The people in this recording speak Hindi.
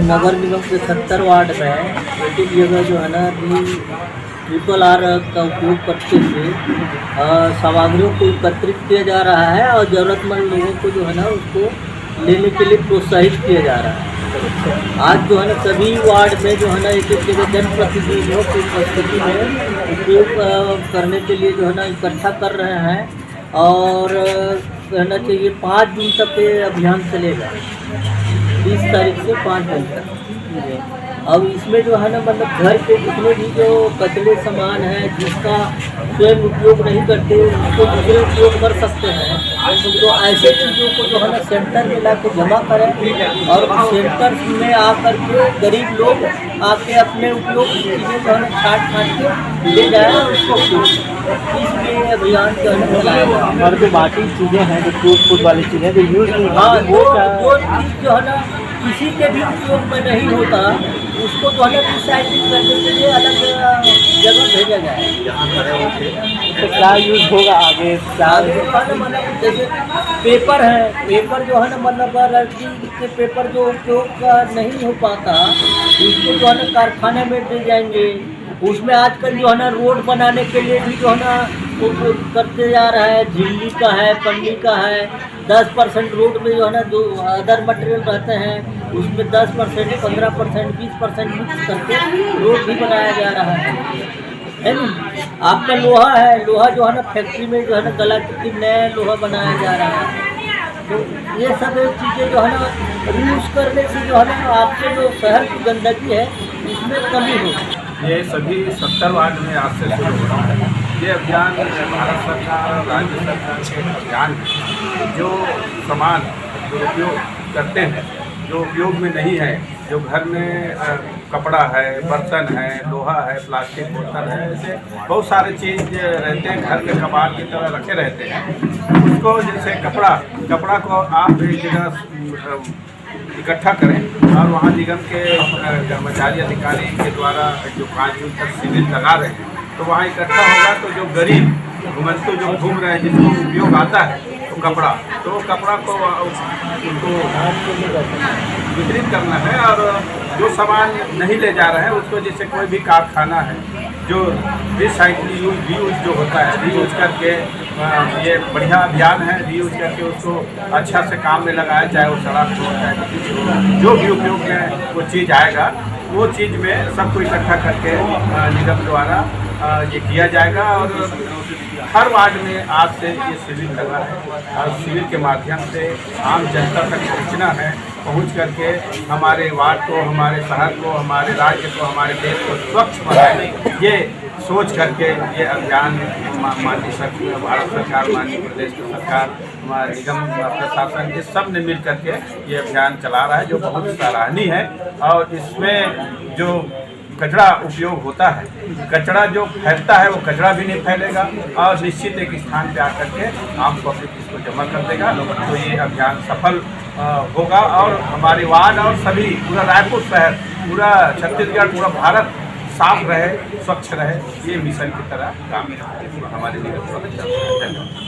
नगर निगम के 70 वार्ड में एक एक जगह जो है ना अभी RRR का उपयोग करते हुए सामग्रियों को एकत्रित किया जा रहा है और ज़रूरतमंद लोगों को जो है ना उसको लेने के लिए प्रोत्साहित किया जा रहा है। आज जो है ना सभी वार्ड में जो है ना एक एक जगह जनप्रतिनिधियों की उपस्थिति में उपयोग करने के लिए जो है ना इकट्ठा कर रहे हैं और कहना चाहिए 5 जून तक ये अभियान चलेगा, 30 तारीख से 5 जून तक। अब इसमें जो है ना मतलब घर के जितने भी जो कचरे सामान है जिसका स्वयं उपयोग नहीं करते उसको दूसरे उपयोग कर सकते हैं, तो ऐसे चीज़ों को जो है ना सेंटर में ला के जमा करें और सेंटर में आकर के गरीब लोग आके अपने उपयोग की चीज़ें जो है ना छाट के ले जाए और उसको इसलिए अभियान जो है ना चलाएगा। और जो बाकी चीज़ें हैं जो फूड वाली चीज़ें जो यूज़ नहीं हाँ, वो जो चीज़ जो है ना किसी के भी उपयोग में नहीं होता उसको जो है ना रिसाइकिल करने के लिए अलग जगह भेजा जाए। तो क्या यूज़ होगा आगे क्या? मतलब जैसे पेपर है, पेपर जो है ना मतलब लड़की के पेपर जो उपयोग नहीं हो पाता उसको जो है ना कारखाने में दे जाएंगे। उसमें आजकल जो है ना रोड बनाने के लिए भी जो है ना उपयोग करते जा रहा है, झिल्ली का है, पन्नी का है। 10% रोड में जो है ना जो अदर मटेरियल रहते हैं उसमें 10%, 15%, 20% मिक्स करके रोड भी बनाया जा रहा है ना। आपका लोहा है, लोहा जो है ना फैक्ट्री में जो है ना गला की नया लोहा बनाया जा रहा है। तो ये सब चीज़ें जो है ना यूज़ करने से जो है ना आपके जो शहर की गंदगी है उसमें कमी होगी। ये सभी 70 वार्ड में आज से शुरू हो रहा है। ये अभियान भारत सरकार और राज्य सरकार के अभियान है। जो सामान दुरुपयोग करते हैं, जो उपयोग में नहीं है, जो घर में कपड़ा है, बर्तन है, लोहा है, प्लास्टिक बोतल है, ऐसे बहुत सारे चीज़ रहते हैं घर के कबाड़ की तरह रखे रहते हैं। उसको जैसे कपड़ा को आप एक जगह इकट्ठा करें और वहाँ निगम के कर्मचारी अधिकारी के द्वारा जो 5 जून तक शिविर लगा रहे हैं तो वहाँ इकट्ठा होगा। तो जो गरीब घुमंतु जो घूम रहे हैं जिसको उपयोग आता है तो कपड़ा, तो वो कपड़ा को उनको वितरित करना है। और जो सामान नहीं ले जा रहे हैं उसको जैसे कोई भी कारखाना है जो रिसाइकिल रीयूज जो होता है, रीयूज करके ये बढ़िया अभियान है। रीयूज करके उसको अच्छा से काम में लगाया, चाहे वो सड़क हो चाहे जो भी उपयोग में वो चीज़ आएगा वो चीज़ में सबको इकट्ठा करके निगम द्वारा ये किया जाएगा। और हर वार्ड में आज से ये शिविर लगा है और शिविर के माध्यम से आम जनता तक पहुंचना है। पहुंच करके हमारे वार्ड को, हमारे शहर को, हमारे राज्य को, हमारे देश को स्वच्छ बनाए, ये सोच करके ये अभियान माननीय सरकार, भारत सरकार, माननीय प्रदेश की सरकार, हमारे निगम प्रशासन ये सब ने मिल करके ये अभियान चला रहा है, जो बहुत सराहनीय है। और इसमें जो कचरा उपयोग होता है, कचरा जो फैलता है वो कचरा भी नहीं फैलेगा और निश्चित एक स्थान पे आकर के आम पब्लिक इसको जमा कर देगा। तो ये अभियान सफल होगा और हमारे वार्ड और सभी पूरा रायपुर शहर, पूरा छत्तीसगढ़, पूरा भारत साफ रहे, स्वच्छ रहे, ये मिशन की तरह काम हमारे निगम चल रहा है। धन्यवाद।